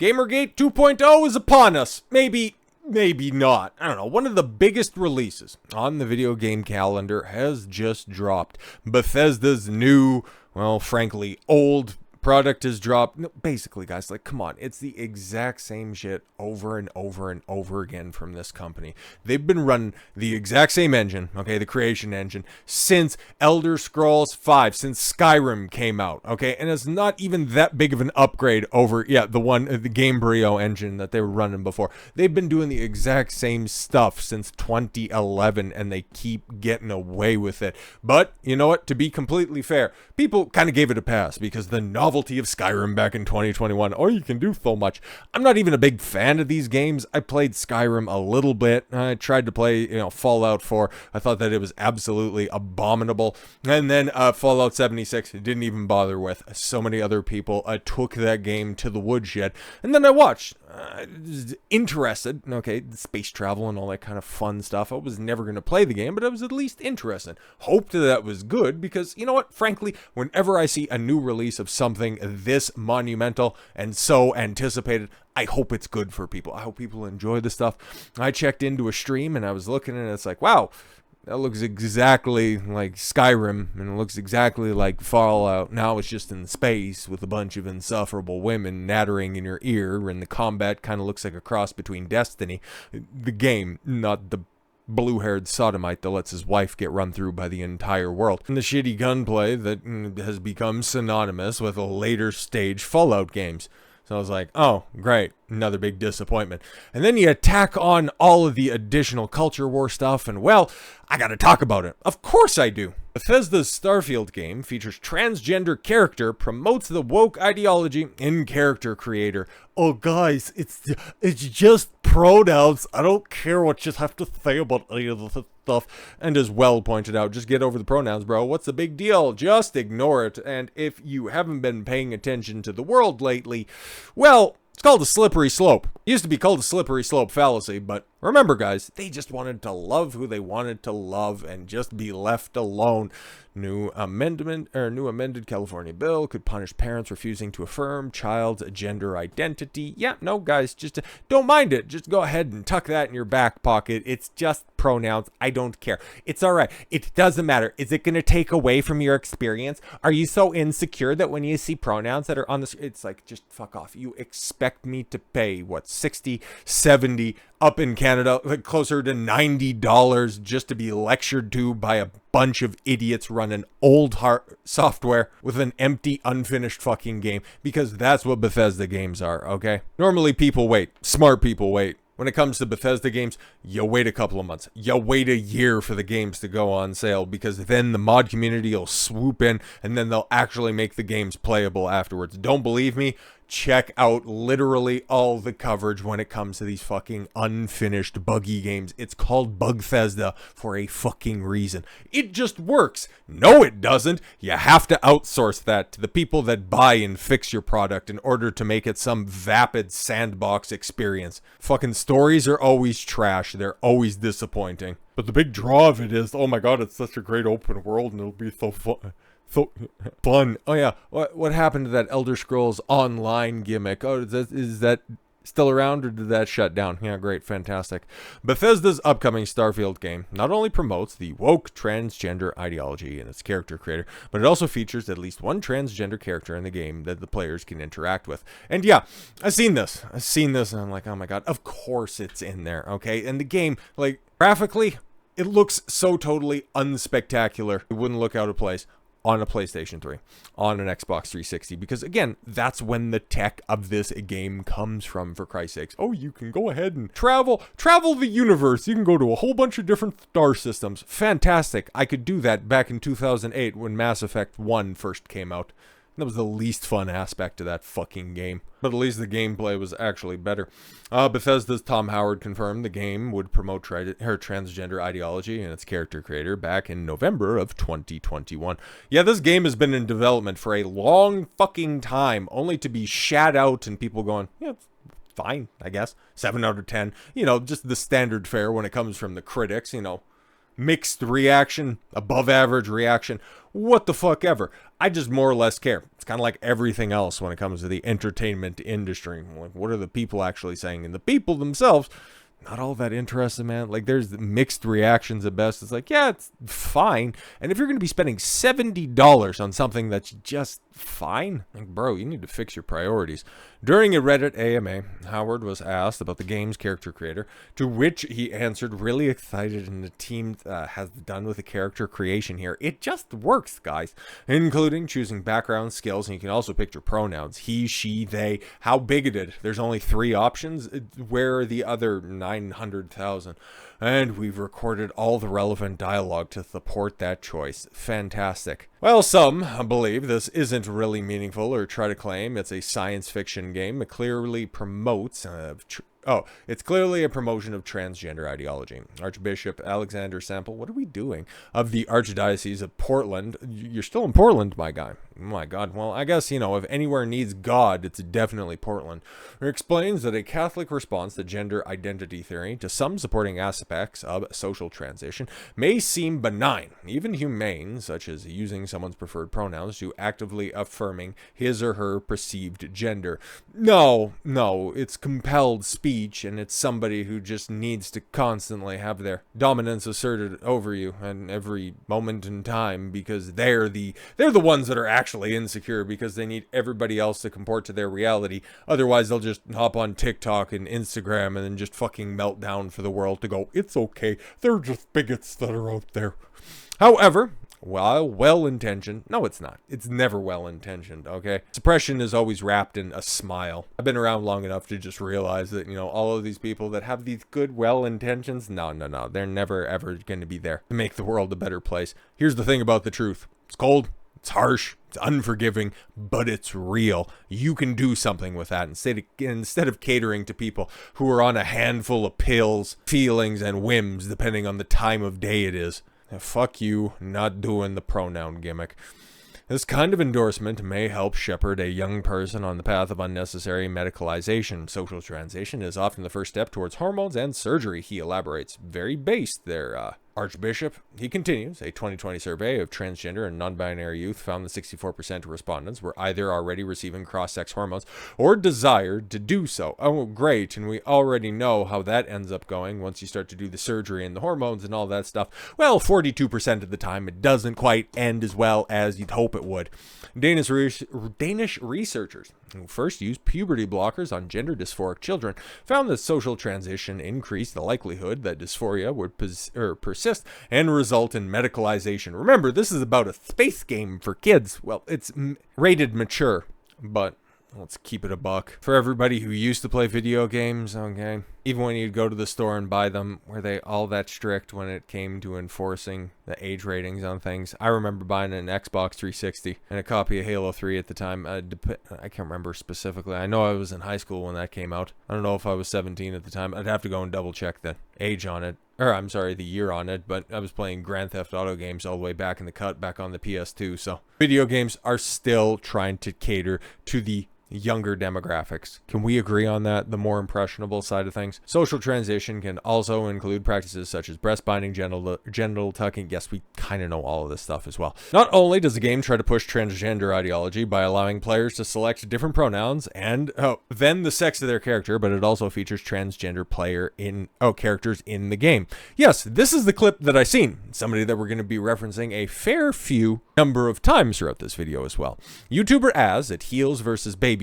Gamergate 2.0 is upon us. Maybe not. I don't know. One of the biggest releases on the video game calendar has just dropped. Bethesda's new, well, frankly, old product has dropped. No, basically, guys, like, come on. It's the exact same shit over and over and over again from this company. They've been running the exact same engine, okay, the creation engine, since Elder Scrolls 5, since Skyrim came out, okay? And it's not even that big of an upgrade over, the Gamebryo engine that they were running before. They've been doing the exact same stuff since 2011, and they keep getting away with it. But, you know what? To be completely fair, people kind of gave it a pass because the novelty of Skyrim back in 2021. Oh, you can do so much. I'm not even a big fan of these games. I played Skyrim a little bit. I tried to play, Fallout 4. I thought that it was absolutely abominable. And then Fallout 76, didn't even bother with. So many other people took that game to the woodshed. And then I watched. Interested, okay, space travel and all that kind of fun stuff. I was never going to play the game, but I was at least interested. Hoped that was good because, you know what, frankly, whenever I see a new release of something this monumental and so anticipated, I hope it's good for people. I hope people enjoy the stuff. I checked into a stream and I was looking and it's like, wow, that looks exactly like Skyrim, and it looks exactly like Fallout. Now it's just in space with a bunch of insufferable women nattering in your ear, and the combat kind of looks like a cross between Destiny, the game, not the blue-haired sodomite that lets his wife get run through by the entire world, and the shitty gunplay that has become synonymous with later stage Fallout games. So I was like, oh, great, another big disappointment. And then you attack on all of the additional culture war stuff, and well, I gotta talk about it. Of course I do. Bethesda's Starfield game features transgender character, promotes the woke ideology in character creator. Oh guys, it's just pronouns. I don't care what you have to say about any of this stuff. And as well pointed out, just get over the pronouns, bro. What's the big deal? Just ignore it. And if you haven't been paying attention to the world lately, well, it's called a slippery slope. It used to be called a slippery slope fallacy, but remember, guys, they just wanted to love who they wanted to love and just be left alone. New amended California bill could punish parents refusing to affirm child's gender identity. Yeah, no, guys, just don't mind it. Just go ahead and tuck that in your back pocket. It's just pronouns. I don't care. It's all right. It doesn't matter. Is it going to take away from your experience? Are you so insecure that when you see pronouns that are on the, it's like, just fuck off. You expect me to pay, what, 60, 70, up in Canada, like closer to $90 just to be lectured to by a bunch of idiots running old software with an empty, unfinished fucking game, because that's what Bethesda games are, okay? Normally people wait. Smart people wait. When it comes to Bethesda games, you wait a couple of months. You wait a year for the games to go on sale, because then the mod community will swoop in and then they'll actually make the games playable afterwards. Don't believe me? Check out literally all the coverage when it comes to these fucking unfinished buggy games. It's called Bugthesda for a fucking reason. It just works. No, it doesn't. You have to outsource that to the people that buy and fix your product in order to make it some vapid sandbox experience. Fucking stories are always trash. They're always disappointing. But the big draw of it is, oh my god, it's such a great open world and it'll be so fun. So fun. Oh yeah, what happened to that Elder Scrolls Online gimmick? Oh, is that still around, or did that shut down? Yeah, great, fantastic. Bethesda's upcoming Starfield game not only promotes the woke transgender ideology in its character creator, but it also features at least one transgender character in the game that the players can interact with. And yeah, I've seen this, and I'm like, oh my god, of course it's in there, okay? And the game, like, graphically, it looks so totally unspectacular. It wouldn't look out of place on a PlayStation 3, on an Xbox 360, because again, that's when the tech of this game comes from, for Christ's sakes. Oh, you can go ahead and travel the universe. You can go to a whole bunch of different star systems. Fantastic. I could do that back in 2008 when Mass Effect 1 first came out. That was the least fun aspect of that fucking game. But at least the gameplay was actually better. Bethesda's Tom Howard confirmed the game would promote her transgender ideology and its character creator back in November of 2021. Yeah, this game has been in development for a long fucking time, only to be shat out and people going, yeah, it's fine, I guess. 7 out of 10. You know, just the standard fare when it comes from the critics, you know. mixed reaction, above average reaction, what the fuck ever. I just more or less care. It's kind of like everything else when it comes to the entertainment industry. Like, what are the people actually saying? And the people themselves, not all that interested, man. Like, there's mixed reactions at best. It's like, yeah, it's fine. And if you're going to be spending $70 on something that's just fine, like, bro, you need to fix your priorities. During a Reddit AMA, Howard was asked about the game's character creator, to which he answered, really excited, and the team has done with the character creation here. It just works, guys, including choosing background, skills, and you can also pick your pronouns. He, she, they. How bigoted. There's only 3 options. Where are the other 900,000? And we've recorded all the relevant dialogue to support that choice. Fantastic. Well, some believe this isn't really meaningful or try to claim it's a science fiction game. It clearly promotes it's clearly a promotion of transgender ideology. Archbishop Alexander Sample, what are we doing? Of the Archdiocese of Portland. You're still in Portland, my guy. Oh my God. Well, I guess, if anywhere needs God, it's definitely Portland. It explains that a Catholic response to gender identity theory, to some supporting aspects of social transition, may seem benign, even humane, such as using someone's preferred pronouns to actively affirming his or her perceived gender. No, it's compelled speech, and it's somebody who just needs to constantly have their dominance asserted over you at every moment in time, because they're the ones that are actually insecure, because they need everybody else to comport to their reality. Otherwise, they'll just hop on TikTok and Instagram and then just fucking melt down for the world to go, it's okay, they're just bigots that are out there. However, while well-intentioned, no, it's not. It's never well-intentioned, okay? Suppression is always wrapped in a smile. I've been around long enough to just realize that, all of these people that have these good, well-intentions, no, they're never, ever going to be there to make the world a better place. Here's the thing about the truth. It's cold, it's harsh, it's unforgiving, but it's real. You can do something with that instead of catering to people who are on a handful of pills, feelings, and whims, depending on the time of day it is. Fuck you, not doing the pronoun gimmick. This kind of endorsement may help shepherd a young person on the path of unnecessary medicalization. Social transition is often the first step towards hormones and surgery, he elaborates. Very based there, Archbishop. He continues, a 2020 survey of transgender and non-binary youth found that 64% of respondents were either already receiving cross-sex hormones or desired to do so. Oh, great, and we already know how that ends up going once you start to do the surgery and the hormones and all that stuff. Well, 42% of the time, it doesn't quite end as well as you'd hope it would. Danish researchers who first used puberty blockers on gender dysphoric children found that social transition increased the likelihood that dysphoria would persist and result in medicalization. Remember, this is about a space game for kids. Well, it's rated mature, but let's keep it a buck. For everybody who used to play video games, okay, even when you'd go to the store and buy them, were they all that strict when it came to enforcing the age ratings on things? I remember buying an Xbox 360 and a copy of Halo 3 at the time. I can't remember specifically. I know I was in high school when that came out. I don't know if I was 17 at the time. I'd have to go and double check the age on it. Or, I'm sorry, the year on it, but I was playing Grand Theft Auto games all the way back in the cut, back on the PS2, so video games are still trying to cater to the younger demographics. Can we agree on that? The more impressionable side of things. Social transition can also include practices such as breast binding, genital tucking. Yes, we kind of know all of this stuff as well. Not only does the game try to push transgender ideology by allowing players to select different pronouns and then the sex of their character, but it also features transgender characters in the game. Yes, this is the clip that I seen. Somebody that we're going to be referencing a fair few number of times throughout this video as well. YouTuber Az at HeelvsBabyface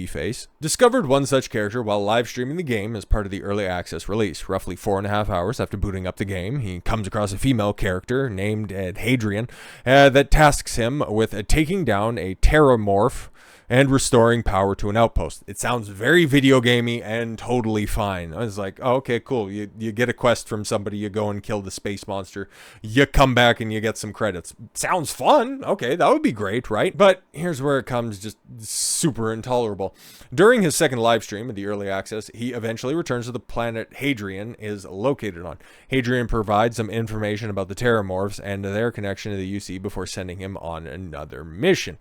discovered one such character while live streaming the game as part of the early access release. Roughly 4.5 hours after booting up the game, he comes across a female character named Hadrian that tasks him with taking down a terramorph and restoring power to an outpost. It sounds very video gamey and totally fine. I was like, oh, okay, cool. You get a quest from somebody, you go and kill the space monster, you come back and you get some credits. Sounds fun. Okay, that would be great, right? But here's where it comes just super intolerable. During his second live stream of the early access, he eventually returns to the planet Hadrian is located on. Hadrian provides some information about the terramorphs and their connection to the UC before sending him on another mission.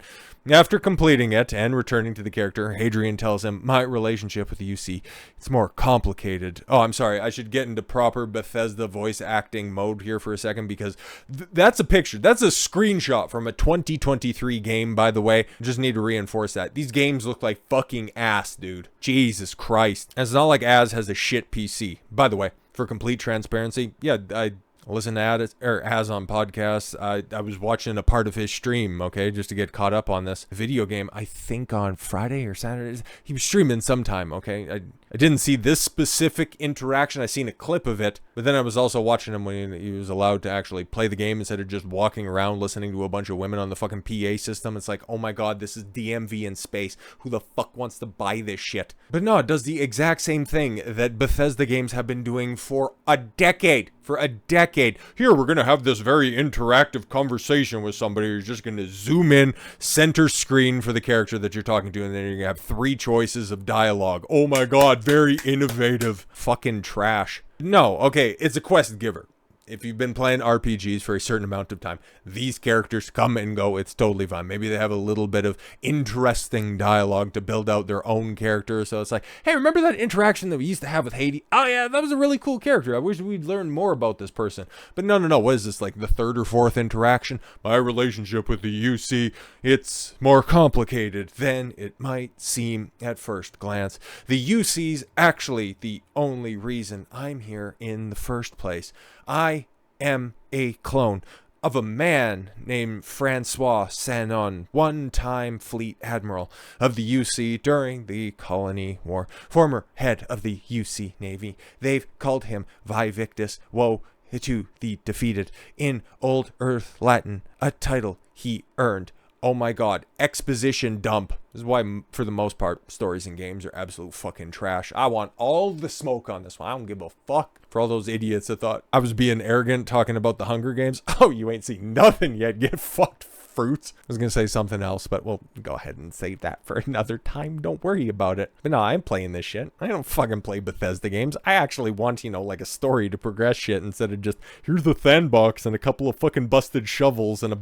After completing it, and returning to the character, Hadrian tells him, my relationship with the UC, it's more complicated. Oh, I'm sorry. I should get into proper Bethesda voice acting mode here for a second, because that's a picture. That's a screenshot from a 2023 game, by the way. Just need to reinforce that. These games look like fucking ass, dude. Jesus Christ. And it's not like Az has a shit PC. By the way, for complete transparency, yeah, I listen to Hasan podcasts. I was watching a part of his stream, okay, just to get caught up on this video game. I think on Friday or Saturday. He was streaming sometime, okay? I didn't see this specific interaction. I seen a clip of it, but then I was also watching him when he was allowed to actually play the game instead of just walking around listening to a bunch of women on the fucking PA system. It's like, oh my god, this is DMV in space. Who the fuck wants to buy this shit? But no, it does the exact same thing that Bethesda games have been doing for a decade. For a decade. Here, we're going to have this very interactive conversation with somebody who's just going to zoom in, center screen for the character that you're talking to, and then you're going to have 3 choices of dialogue. Oh my god, very innovative. Fucking trash. No, okay, it's a quest giver. If you've been playing RPGs for a certain amount of time, these characters come and go. It's totally fine. Maybe they have a little bit of interesting dialogue to build out their own character. So it's like, hey, remember that interaction that we used to have with Hades? Oh yeah, that was a really cool character. I wish we'd learn more about this person. But no. What is this, like the 3rd or 4th interaction? My relationship with the UC, it's more complicated than it might seem at first glance. The UC's actually the only reason I'm here in the first place. I am a clone of a man named Francois Sanon, one-time fleet admiral of the UC during the Colony War, former head of the UC Navy. They've called him Vivictus, woe to the defeated, in Old Earth Latin, a title he earned. Oh my god, exposition dump. This is why, for the most part, stories and games are absolute fucking trash. I want all the smoke on this one. I don't give a fuck. For all those idiots that thought I was being arrogant talking about the Hunger Games. Oh, you ain't seen nothing yet. Get fucked, fruits. I was gonna say something else, but we'll go ahead and save that for another time. Don't worry about it. But no, I'm playing this shit. I don't fucking play Bethesda games. I actually want, like a story to progress shit instead of just, here's the sandbox and a couple of fucking busted shovels and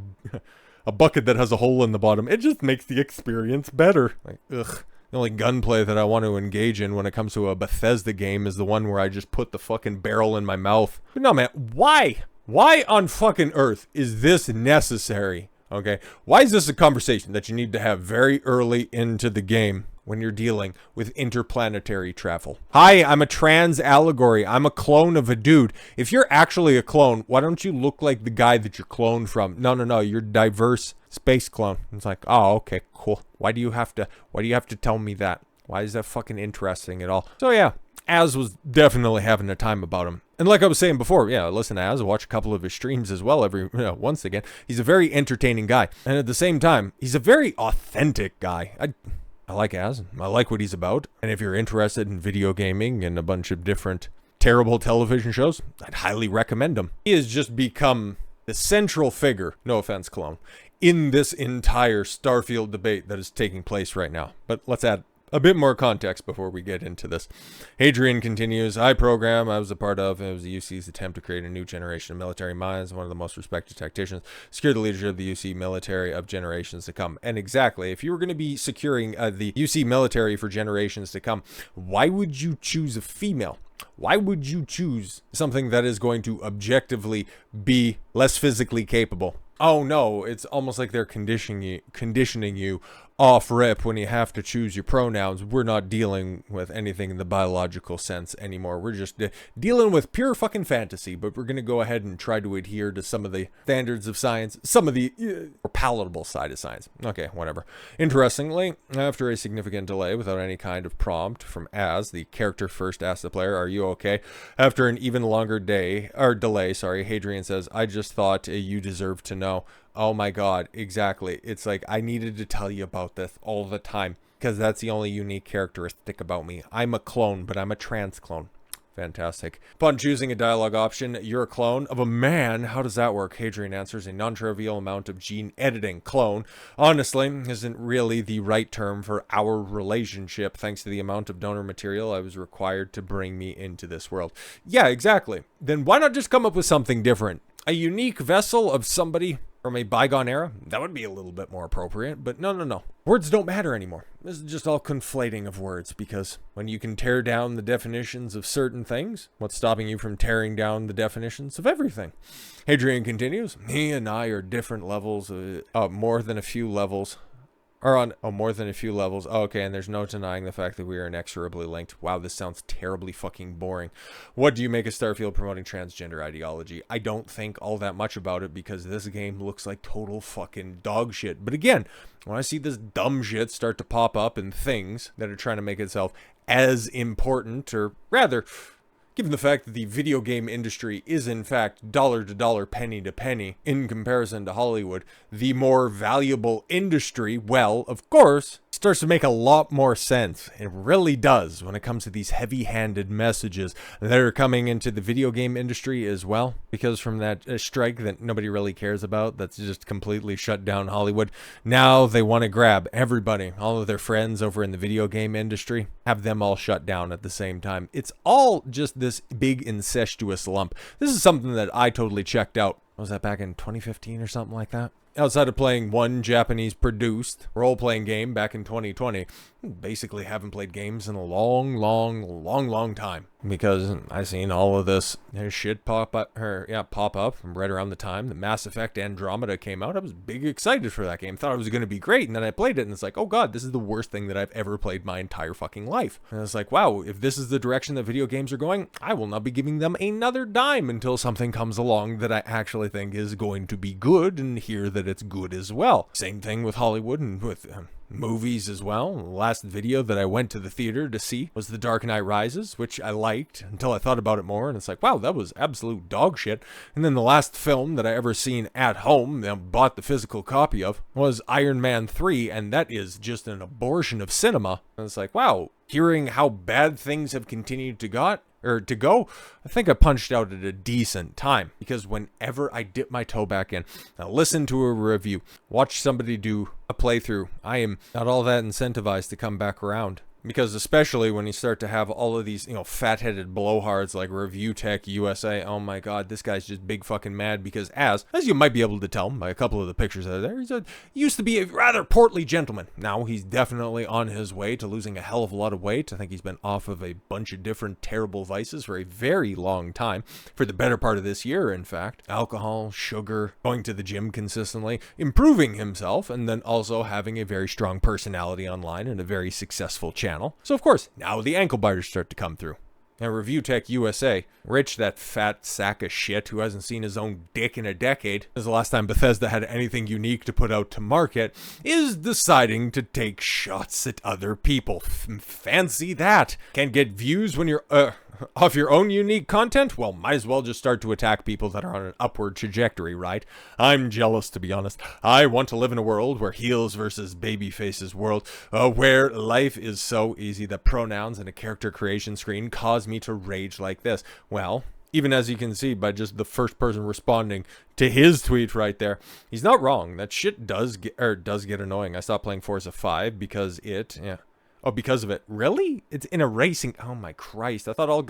a bucket that has a hole in the bottom. It just makes the experience better. Like, ugh. The only gunplay that I want to engage in when it comes to a Bethesda game is the one where I just put the fucking barrel in my mouth. But no, man, why? Why on fucking earth is this necessary? Okay? Why is this a conversation that you need to have very early into the game when you're dealing with interplanetary travel? Hi, I'm a trans allegory. I'm a clone of a dude. If you're actually a clone, why don't you look like the guy that you're cloned from? No, you're diverse space clone. It's like, oh, okay, cool. Why do you have to tell me that? Why is that fucking interesting at all? So yeah, Az was definitely having a time about him. And like I was saying before, yeah, listen to Az, watch a couple of his streams as well once again. He's a very entertaining guy. And at the same time, he's a very authentic guy. I like Az. I like what he's about. And if you're interested in video gaming and a bunch of different terrible television shows, I'd highly recommend him. He has just become the central figure, no offense, clone, in this entire Starfield debate that is taking place right now. But let's add a bit more context before we get into this. Hadrian continues, I was a part of, it was the UC's attempt to create a new generation of military minds, one of the most respected tacticians, secure the leadership of the UC military of generations to come. And exactly, if you were going to be securing the UC military for generations to come, why would you choose a female? Why would you choose something that is going to objectively be less physically capable? Oh no, it's almost like they're conditioning you off rip when you have to choose your pronouns. We're not dealing with anything in the biological sense anymore. We're just dealing with pure fucking fantasy, but we're going to go ahead and try to adhere to some of the standards of science, some of the more palatable side of science. Okay, whatever. Interestingly, after a significant delay without any kind of prompt from Az, the character first asks the player, are you okay? After an even longer delay, Hadrian says, I just thought you deserved to know. Oh my god, exactly. It's like, I needed to tell you about this all the time, because that's the only unique characteristic about me. I'm a clone, but I'm a trans clone. Fantastic. Upon choosing a dialogue option, you're a clone of a man. How does that work? Hadrian answers, a non-trivial amount of gene editing. Clone, honestly, isn't really the right term for our relationship, thanks to the amount of donor material I was required to bring me into this world. Yeah, exactly. Then why not just come up with something different? A unique vessel of somebody from a bygone era, that would be a little bit more appropriate, but no. Words don't matter anymore. This is just all conflating of words, because when you can tear down the definitions of certain things, what's stopping you from tearing down the definitions of everything? Hadrian continues, he and I are different levels, more than a few levels. More than a few levels. Oh, okay, and there's no denying the fact that we are inexorably linked. Wow, this sounds terribly fucking boring. What do you make of Starfield promoting transgender ideology? I don't think all that much about it, because this game looks like total fucking dog shit. But again, when I see this dumb shit start to pop up in things that are trying to make itself as important, or rather, given the fact that the video game industry is in fact dollar to dollar, penny to penny, in comparison to Hollywood, the more valuable industry, well, of course, starts to make a lot more sense. It really does when it comes to these heavy-handed messages that are coming into the video game industry as well. Because from that strike that nobody really cares about, that's just completely shut down Hollywood, now they want to grab everybody, all of their friends over in the video game industry, have them all shut down at the same time. It's all just this big incestuous lump. This is something that I totally checked out. Was that back in 2015 or something like that? Outside of playing one Japanese-produced role-playing game back in 2020, basically haven't played games in a long time. Because I seen all of this shit pop up right around the time that Mass Effect Andromeda came out. I was big excited for that game. Thought it was going to be great, and then I played it, and it's like, oh god, this is the worst thing that I've ever played my entire fucking life. And it's like, wow, if this is the direction that video games are going, I will not be giving them another dime until something comes along that I actually think is going to be good, and hear that it's good as well. Same thing with Hollywood and with movies as well. The last video that I went to the theater to see was The Dark Knight Rises, which I liked until I thought about it more, and it's like, wow, that was absolute dog shit. And then the last film that I ever seen at home, and bought the physical copy of, was Iron Man 3, and that is just an abortion of cinema. And it's like, wow, hearing how bad things have continued to go, I think I punched out at a decent time, because whenever I dip my toe back in, I listen to a review, watch somebody do a playthrough, I am not all that incentivized to come back around. Because especially when you start to have all of these, fat-headed blowhards like Review Tech USA, oh my god, this guy's just big fucking mad because as you might be able to tell by a couple of the pictures that are there, he used to be a rather portly gentleman. Now he's definitely on his way to losing a hell of a lot of weight. I think he's been off of a bunch of different terrible vices for a very long time, for the better part of this year, in fact. Alcohol, sugar, going to the gym consistently, improving himself, and then also having a very strong personality online and a very successful channel. So of course, now the ankle biters start to come through. And Review Tech USA, Rich, that fat sack of shit who hasn't seen his own dick in a decade, as the last time Bethesda had anything unique to put out to market, is deciding to take shots at other people. Fancy that. Can't get views when you're, off your own unique content? Well, might as well just start to attack people that are on an upward trajectory, right? I'm jealous, to be honest. I want to live in a world where Heels versus Babyface's world, where life is so easy that pronouns and a character creation screen cause me to rage like this. Well, even as you can see by just the first person responding to his tweet right there, he's not wrong. That shit does get annoying. I stopped playing Forza 5 because Oh, because of it. Really? It's in a racing... Oh, my Christ. I thought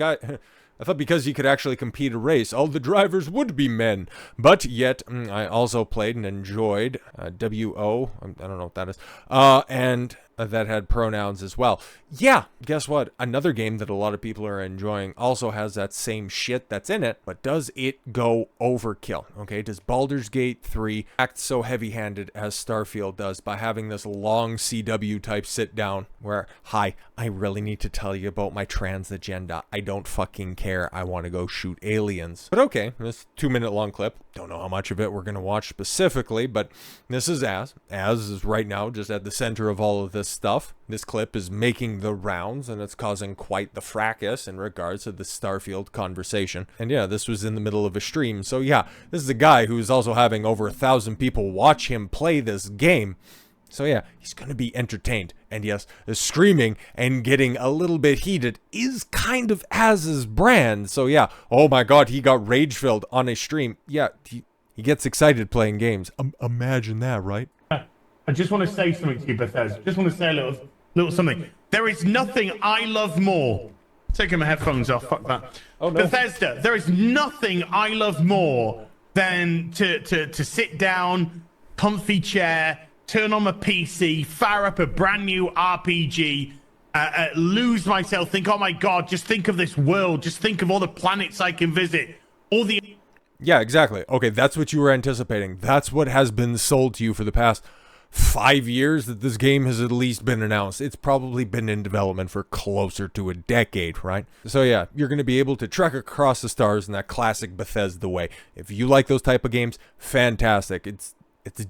because you could actually compete a race, all the drivers would be men. But yet, I also played and enjoyed WO. I don't know what that is. And that had pronouns as well. Yeah, guess what? Another game that a lot of people are enjoying also has that same shit that's in it, but does it go overkill? Okay, does Baldur's Gate 3 act so heavy-handed as Starfield does by having this long CW type sit down where, hi, I really need to tell you about my trans agenda. I don't fucking care. I want to go shoot aliens. But okay, this 2-minute long clip. Don't know how much of it we're going to watch specifically, but this is Az. Az is right now just at the center of all of this stuff. This clip is making the rounds, and it's causing quite the fracas in regards to the Starfield conversation. And yeah, this was in the middle of a stream, so yeah, this is a guy who's also having over 1,000 people watch him play this game. So yeah, he's going to be entertained. And yes, the screaming and getting a little bit heated is kind of Az's brand. So yeah, oh my god, he got rage-filled on a stream. Yeah, he gets excited playing games. Imagine that, right? I just want to say something to you, Bethesda. Just want to say a little something. There is nothing I love more. Taking my headphones off, fuck that. Oh, no. Bethesda, there is nothing I love more than to sit down, comfy chair, turn on my PC, fire up a brand new RPG, lose myself, think, oh my God, just think of this world, just think of all the planets I can visit, all the... Yeah, exactly. Okay, that's what you were anticipating. That's what has been sold to you for the past 5 years that this game has at least been announced. It's probably been in development for closer to a decade, right? So yeah, you're going to be able to trek across the stars in that classic Bethesda way. If you like those type of games, fantastic. It's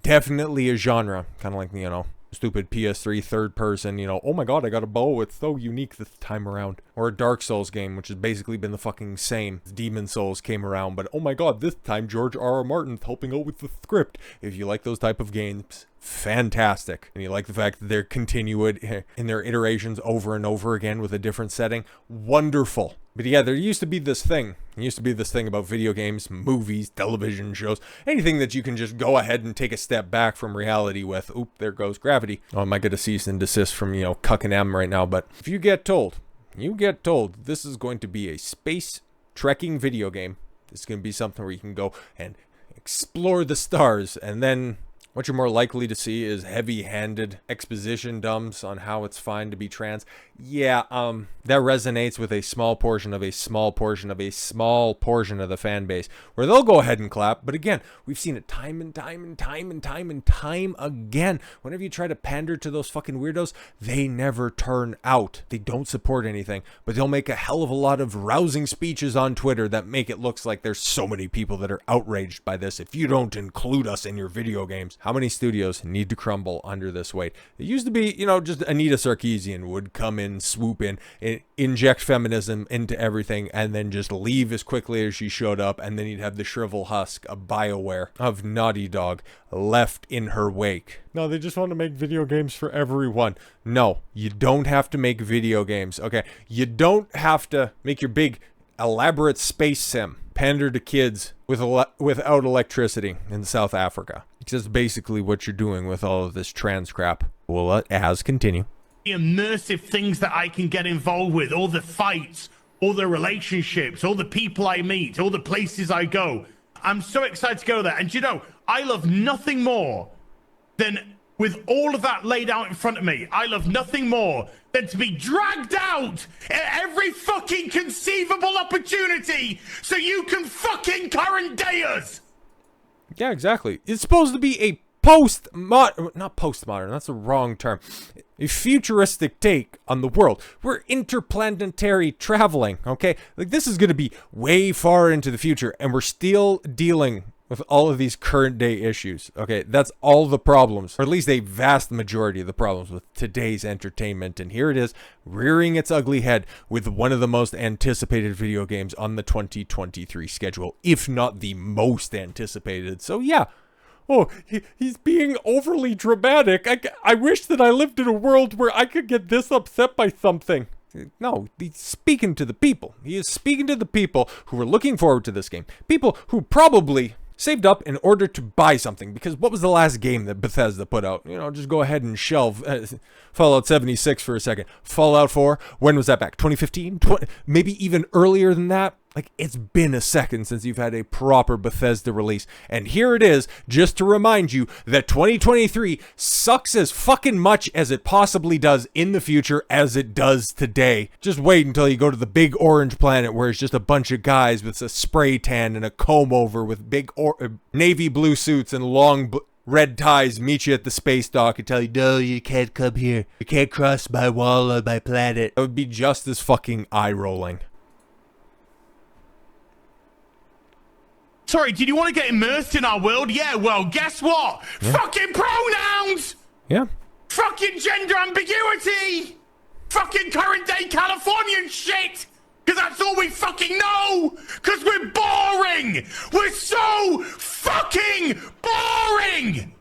definitely a genre, kind of like, you know, stupid PS3 third person, you know, oh my God, I got a bow, it's so unique this time around. Or a Dark Souls game, which has basically been the fucking same. Demon Souls came around, but oh my God, this time George R.R. Martin's helping out with the script. If you like those type of games, fantastic. And you like the fact that they're continued in their iterations over and over again with a different setting, wonderful. But yeah, there used to be this thing. There used to be this thing about video games, movies, television shows, anything that you can just go ahead and take a step back from reality with. Oop, there goes gravity. Oh, I might get a cease and desist from, you know, Cuck and M right now. But if you get told this is going to be a space trekking video game, this is going to be something where you can go and explore the stars, and then what you're more likely to see is heavy-handed exposition dumps on how it's fine to be trans. Yeah, that resonates with a small portion of a small portion of a small portion of the fan base, where they'll go ahead and clap. But again, we've seen it time and time again. Whenever you try to pander to those fucking weirdos, they never turn out. They don't support anything, but they'll make a hell of a lot of rousing speeches on Twitter that make it look like there's so many people that are outraged by this. If you don't include us in your video games, how many studios need to crumble under this weight? It used to be, you know, just Anita Sarkeesian would come in, swoop in, inject feminism into everything, and then just leave as quickly as she showed up, and then you'd have the shrivel husk of BioWare, of Naughty Dog, left in her wake. No, they just want to make video games for everyone. No, you don't have to make video games, okay? You don't have to make your big, elaborate space sim pander to kids without electricity in South Africa. It's just basically what you're doing with all of this trans crap. Well, as continue. The immersive things that I can get involved with, all the fights, all the relationships, all the people I meet, all the places I go. I'm so excited to go there. And you know, I love nothing more than, with all of that laid out in front of me, I love nothing more than to be dragged out at every fucking conceivable opportunity so you can fucking current day us. Yeah, exactly. It's supposed to be a not postmodern, that's the wrong term. A futuristic take on the world. We're interplanetary traveling, okay? Like, this is going to be way far into the future, and we're still dealing with all of these current day issues, okay? That's all the problems, or at least a vast majority of the problems with today's entertainment. And here it is, rearing its ugly head with one of the most anticipated video games on the 2023 schedule, if not the most anticipated. So yeah. Oh, he's being overly dramatic. I wish that I lived in a world where I could get this upset by something. No, he's speaking to the people. He is speaking to the people who are looking forward to this game. People who probably saved up in order to buy something, because what was the last game that Bethesda put out? You know, just go ahead and shelve Fallout 76 for a second. Fallout 4, when was that back? 2015? Maybe even earlier than that? Like, it's been a second since you've had a proper Bethesda release. And here it is, just to remind you that 2023 sucks as fucking much as it possibly does in the future as it does today. Just wait until you go to the big orange planet where it's just a bunch of guys with a spray tan and a comb over with big navy blue suits and long red ties meet you at the space dock and tell you, no, you can't come here. You can't cross my wall on my planet. It would be just as fucking eye-rolling. Sorry, did you want to get immersed in our world? Yeah, well, guess what? Yeah. Fucking pronouns! Yeah. Fucking gender ambiguity! Fucking current day Californian shit! Because that's all we fucking know! Because we're boring! We're so fucking boring!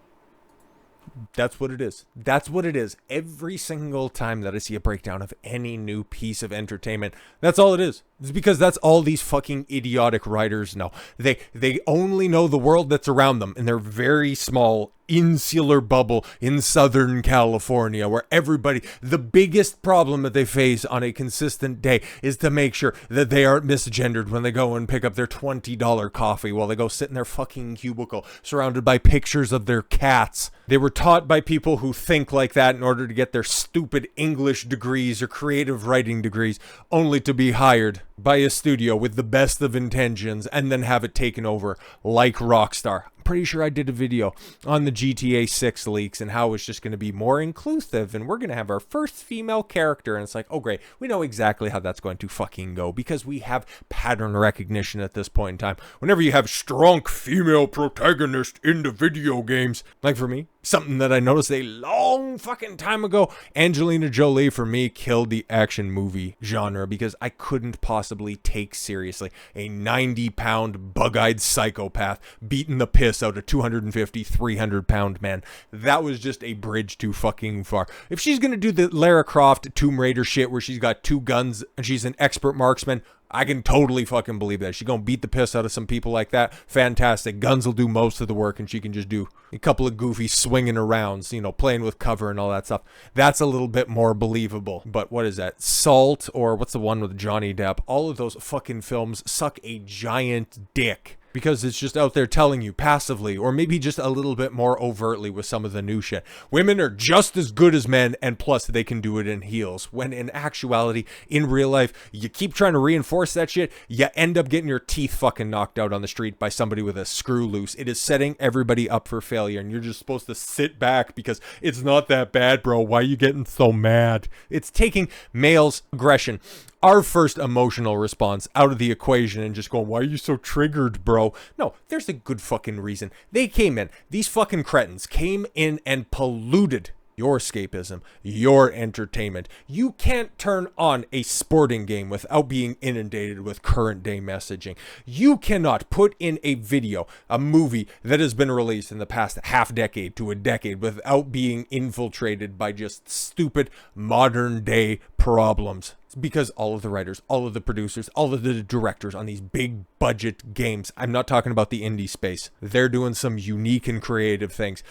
That's what it is. That's what it is. Every single time that I see a breakdown of any new piece of entertainment, that's all it is. It's because that's all these fucking idiotic writers know. They only know the world that's around them in their very small insular bubble in Southern California where the biggest problem that they face on a consistent day is to make sure that they aren't misgendered when they go and pick up their $20 coffee while they go sit in their fucking cubicle surrounded by pictures of their cats. They were taught by people who think like that in order to get their stupid English degrees or creative writing degrees, only to be hired by a studio with the best of intentions and then have it taken over like Rockstar. Pretty sure I did a video on the GTA 6 leaks and how it's just going to be more inclusive and we're going to have our first female character, and it's like, oh great, we know exactly how that's going to fucking go because we have pattern recognition at this point in time. Whenever you have strong female protagonist in the video games, like for me, something that I noticed a long fucking time ago, Angelina Jolie for me killed the action movie genre because I couldn't possibly take seriously a 90-pound bug-eyed psychopath beating the piss out of 250, 300-pound man. That was just a bridge too fucking far. If she's gonna do the Lara Croft Tomb Raider shit where she's got 2 guns and she's an expert marksman, I can totally fucking believe that. She's gonna beat the piss out of some people like that. Fantastic. Guns will do most of the work and she can just do a couple of goofy swinging arounds, playing with cover and all that stuff. That's a little bit more believable. But what is that? Salt, or what's the one with Johnny Depp? All of those fucking films suck a giant dick. Because it's just out there telling you passively, or maybe just a little bit more overtly with some of the new shit. Women are just as good as men, and plus they can do it in heels. When in actuality, in real life, you keep trying to reinforce that shit, you end up getting your teeth fucking knocked out on the street by somebody with a screw loose. It is setting everybody up for failure, and you're just supposed to sit back because it's not that bad, bro. Why are you getting so mad? It's taking males' aggression, our first emotional response, out of the equation and just going, why are you so triggered, bro? No, there's a good fucking reason. They came in, these fucking cretins came in and polluted your escapism, your entertainment. You can't turn on a sporting game without being inundated with current day messaging. You cannot put in a video, a movie that has been released in the past half decade to a decade without being infiltrated by just stupid modern day problems. Because all of the writers, all of the producers, all of the directors on these big budget games, I'm not talking about the indie space, they're doing some unique and creative things.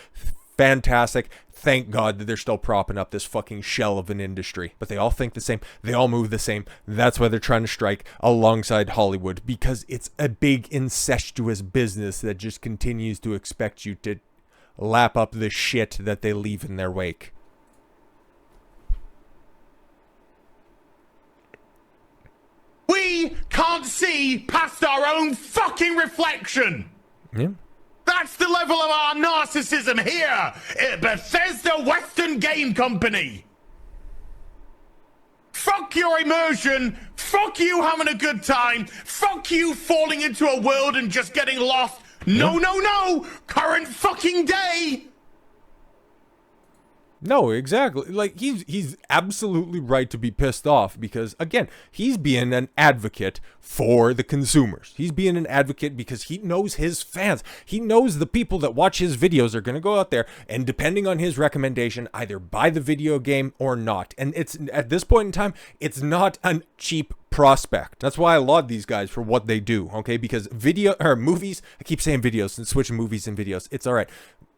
Fantastic. Thank God that they're still propping up this fucking shell of an industry. But they all think the same. They all move the same. That's why they're trying to strike alongside Hollywood. Because it's a big incestuous business that just continues to expect you to lap up the shit that they leave in their wake. We can't see past our own fucking reflection. Yeah. That's the level of our narcissism here at Bethesda Western Game Company. Fuck your immersion. Fuck you having a good time. Fuck you falling into a world and just getting lost. No, no, no. Current fucking day. No, exactly. Like, he's absolutely right to be pissed off because, again, he's being an advocate for the consumers. He's being an advocate because he knows his fans. He knows the people that watch his videos are going to go out there and, depending on his recommendation, either buy the video game or not. And it's, at this point in time, it's not a cheap prospect. That's why I laud these guys for what they do, okay? Because movies, I keep saying videos and switching movies and videos. It's all right.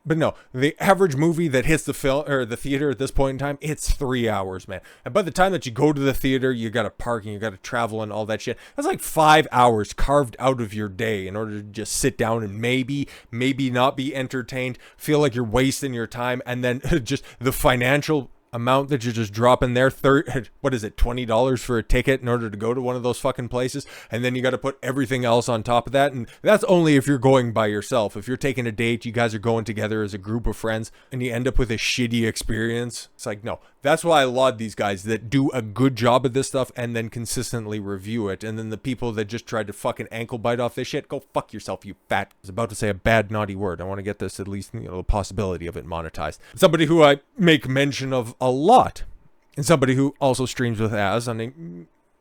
But no, the average movie that hits the film or the theater at this point in time, it's 3 hours, man. And by the time that you go to the theater, you got to park and you got to travel and all that shit. That's like 5 hours carved out of your day in order to just sit down and maybe not be entertained, feel like you're wasting your time, and then just the financial amount that you're just dropping there, $20 for a ticket in order to go to one of those fucking places, and then you got to put everything else on top of that. And that's only if you're going by yourself. If you're taking a date, you guys are going together as a group of friends, and you end up with a shitty experience. It's like, no. That's why I laud these guys that do a good job of this stuff and then consistently review it. And then the people that just tried to fucking ankle bite off this shit, go fuck yourself, you fat. I was about to say a bad, naughty word. I want to get this, at least, the possibility of it monetized. Somebody who I make mention of a lot, and somebody who also streams with Az on a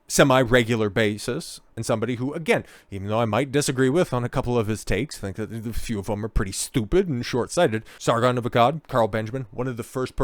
semi-regular basis, and somebody who, again, even though I might disagree with on a couple of his takes, think that a few of them are pretty stupid and short-sighted. Sargon of Akkad, Carl Benjamin, one of the first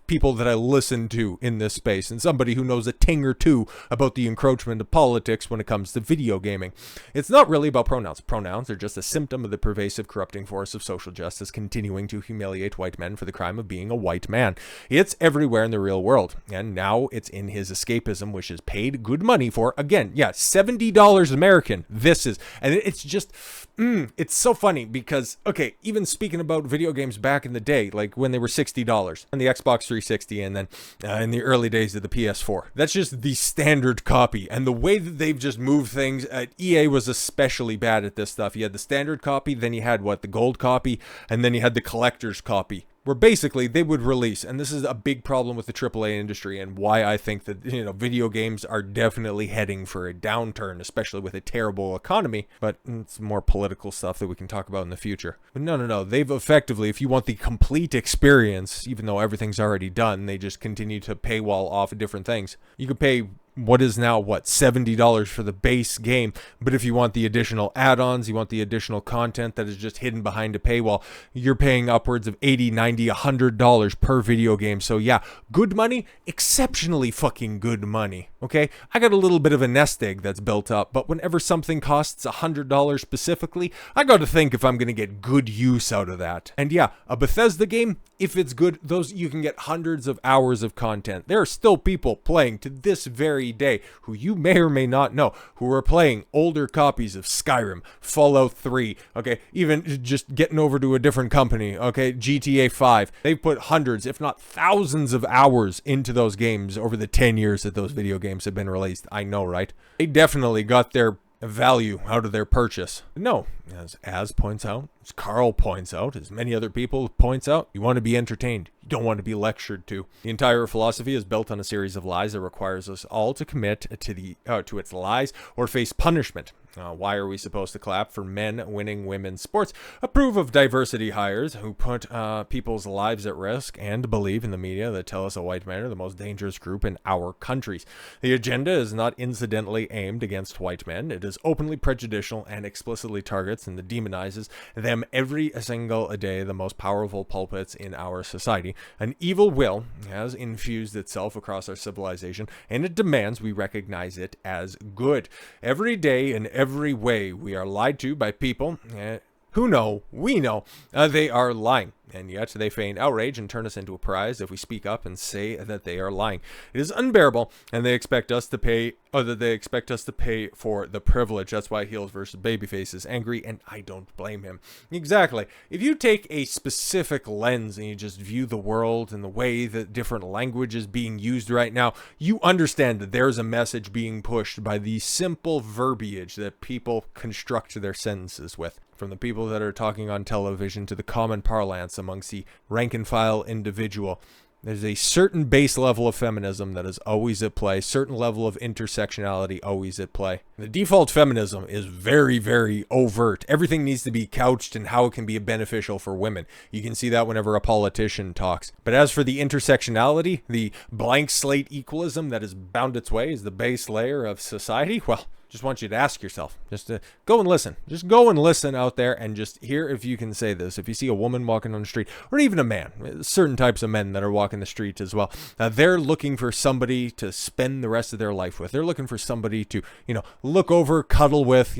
people that I listened to in this space, and somebody who knows a ting or two about the encroachment of politics when it comes to video gaming. It's not really about pronouns. Pronouns are just a symptom of the pervasive corrupting force of social justice continuing to humiliate white men for the crime of being a white man. It's everywhere in the real world, and now it's in his Escapism, which is paid good money for. Again, yeah, $70 American. This is, and it's just, it's so funny because, okay, even speaking about video games back in the day, like when they were $60 on the Xbox 360 and then in the early days of the PS4, that's just the standard copy. And the way that they've just moved things, EA was especially bad at this stuff. You had the standard copy, then you had the gold copy, and then you had the collector's copy, where basically they would release, and this is a big problem with the AAA industry and why I think that, video games are definitely heading for a downturn, especially with a terrible economy, but it's more political stuff that we can talk about in the future. But no, they've effectively, if you want the complete experience, even though everything's already done, they just continue to paywall off different things. You could pay what is now, $70 for the base game. But if you want the additional add-ons, you want the additional content that is just hidden behind a paywall, you're paying upwards of $80, $90, $100 per video game. So yeah, good money, exceptionally fucking good money. Okay, I got a little bit of a nest egg that's built up, but whenever something costs $100 specifically, I got to think if I'm going to get good use out of that. And yeah, a Bethesda game, if it's good, you can get hundreds of hours of content. There are still people playing to this very day who you may or may not know who are playing older copies of Skyrim, Fallout 3, okay, even just getting over to a different company, okay, GTA 5. They've put hundreds, if not thousands of hours into those games over the 10 years that those video games have been released. I know, right? They definitely got their value out of their purchase. No, as points out, as Carl points out, as many other people points out, you want to be entertained. You don't want to be lectured to. The entire philosophy is built on a series of lies that requires us all to commit to its lies or face punishment. Why are we supposed to clap for men winning women's sports? Approve of diversity hires who put people's lives at risk, and believe in the media that tell us a white men are the most dangerous group in our countries. The agenda is not incidentally aimed against white men. It is openly prejudicial and explicitly targets and demonizes them every single day, the most powerful pulpits in our society. An evil will has infused itself across our civilization, and it demands we recognize it as good. Every day and every way we are lied to by people who know, we know, they are lying. And yet they feign outrage and turn us into a prize if we speak up and say that they are lying. It is unbearable, and they expect us to pay, for the privilege. That's why HeelvsBabyface is angry, and I don't blame him. Exactly. If you take a specific lens and you just view the world and the way that different language is being used right now, you understand that there's a message being pushed by the simple verbiage that people construct their sentences with. From the people that are talking on television to the common parlance amongst the rank and file individual, there's a certain base level of feminism that is always at play, certain level of intersectionality always at play. The default feminism is very, very overt. Everything needs to be couched in how it can be beneficial for women. You can see that whenever a politician talks. But as for the intersectionality, the blank slate equalism that has bound its way as the base layer of society, well, just want you to ask yourself, just to go and listen. Just go and listen out there and just hear if you can say this. If you see a woman walking on the street, or even a man, certain types of men that are walking the street as well, they're looking for somebody to spend the rest of their life with. They're looking for somebody to, look over, cuddle with,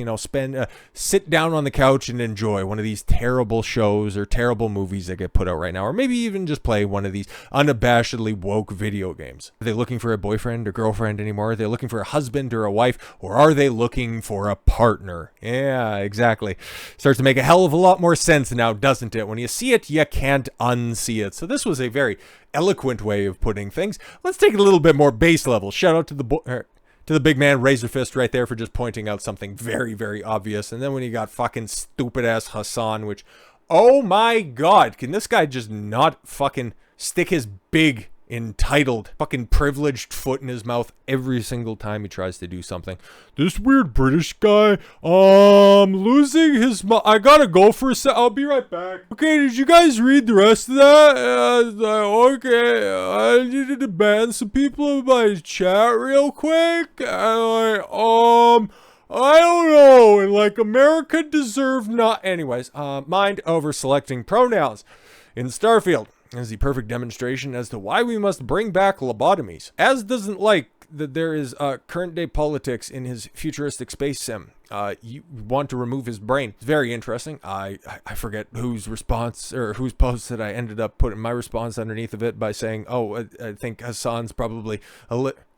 sit down on the couch and enjoy one of these terrible shows or terrible movies that get put out right now, or maybe even just play one of these unabashedly woke video games. Are they looking for a boyfriend or girlfriend anymore? Are they looking for a husband or a wife, or are they looking for a partner? Yeah, exactly. Starts to make a hell of a lot more sense now, doesn't it? When you see it, you can't unsee it. So this was a very eloquent way of putting things. Let's take it a little bit more base level. Shout out to the big man Razor Fist right there for just pointing out something very, very obvious. And then when you got fucking stupid ass Hasan, which, oh my god, can this guy just not fucking stick his big entitled fucking privileged foot in his mouth every single time he tries to do something? This weird British guy, losing his I gotta go for a sec. I'll be right back. Okay, did you guys read the rest of that? Okay, I needed to ban some people in my chat real quick. I don't know, and like America deserved not. Anyways, mind over selecting pronouns in Starfield is the perfect demonstration as to why we must bring back lobotomies. As doesn't like that there is current day politics in his futuristic space sim. You want to remove his brain. It's very interesting. I forget whose response or whose post that I ended up putting my response underneath of it by saying, oh, I think Hasan's probably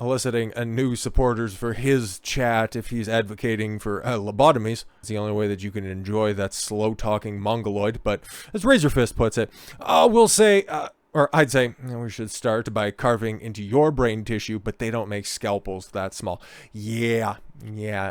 eliciting a new supporters for his chat if he's advocating for lobotomies. It's the only way that you can enjoy that slow talking mongoloid. But as Razorfist puts it, we'll say, or I'd say we should start by carving into your brain tissue, but they don't make scalpels that small. Yeah,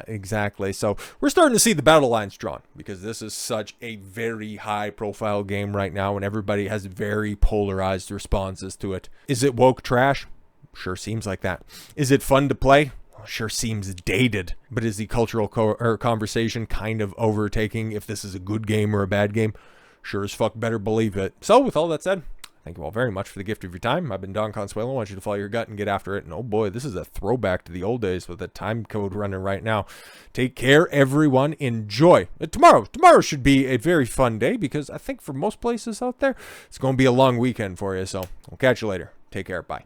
exactly. So we're starting to see the battle lines drawn because this is such a very high profile game right now and everybody has very polarized responses to it. Is it woke trash? Sure seems like that. Is it fun to play? Sure seems dated. But is the cultural conversation kind of overtaking if this is a good game or a bad game? Sure as fuck better believe it. So with all that said, thank you all very much for the gift of your time. I've been Don Consuelo. I want you to follow your gut and get after it. And oh boy, this is a throwback to the old days with the time code running right now. Take care, everyone. Enjoy. Tomorrow should be a very fun day because I think for most places out there, it's going to be a long weekend for you. So we'll catch you later. Take care. Bye.